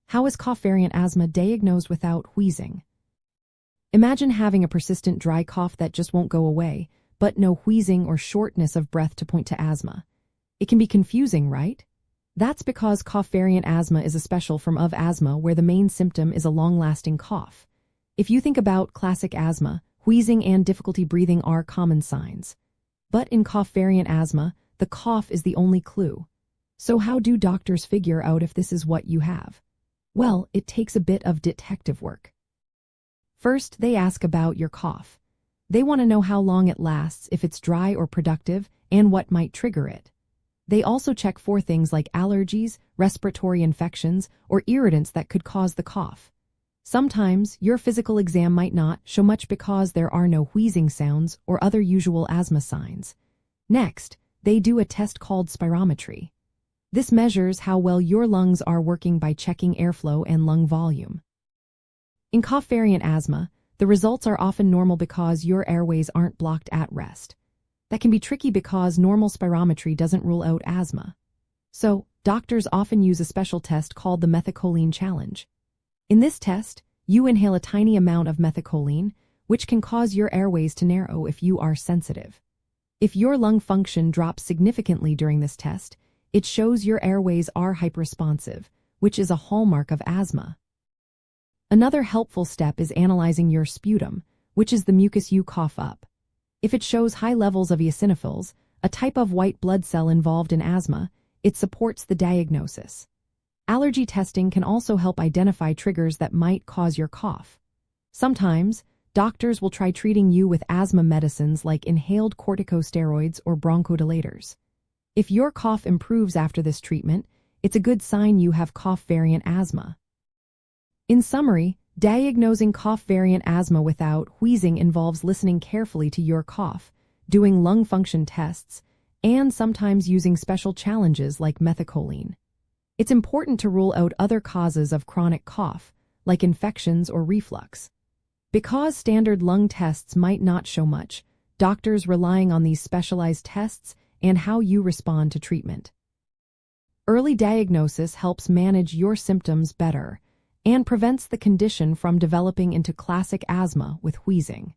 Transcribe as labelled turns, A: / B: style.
A: How is cough variant asthma diagnosed without wheezing? Imagine having a persistent dry cough that just won't go away, but no wheezing or shortness of breath to point to asthma. It can be confusing, right? That's because cough variant asthma is a special form of asthma where the main symptom is a long-lasting cough. If you think about classic asthma, wheezing and difficulty breathing are common signs. But in cough variant asthma, the cough is the only clue. So how do doctors figure out if this is what you have? Well, it takes a bit of detective work. First, they ask about your cough. They want to know how long it lasts, if it's dry or productive, and what might trigger it. They also check for things like allergies, respiratory infections, or irritants that could cause the cough. Sometimes, your physical exam might not show much because there are no wheezing sounds or other usual asthma signs. Next, they do a test called spirometry. This measures how well your lungs are working by checking airflow and lung volume. In cough variant asthma, the results are often normal because your airways aren't blocked at rest. That can be tricky because normal spirometry doesn't rule out asthma. So, doctors often use a special test called the Methacholine challenge. In this test, you inhale a tiny amount of methacholine, which can cause your airways to narrow if you are sensitive. If your lung function drops significantly during this test, it shows your airways are hyperresponsive, which is a hallmark of asthma. Another helpful step is analyzing your sputum, which is the mucus you cough up. If it shows high levels of eosinophils, a type of white blood cell involved in asthma, it supports the diagnosis. Allergy testing can also help identify triggers that might cause your cough. Sometimes, doctors will try treating you with asthma medicines like inhaled corticosteroids or bronchodilators. If your cough improves after this treatment, it's a good sign you have cough variant asthma. In summary, diagnosing cough variant asthma without wheezing involves listening carefully to your cough, doing lung function tests, and sometimes using special challenges like methacholine. It's important to rule out other causes of chronic cough, like infections or reflux. Because standard lung tests might not show much, doctors relying on these specialized tests and how you respond to treatment. Early diagnosis helps manage your symptoms better and prevents the condition from developing into classic asthma with wheezing.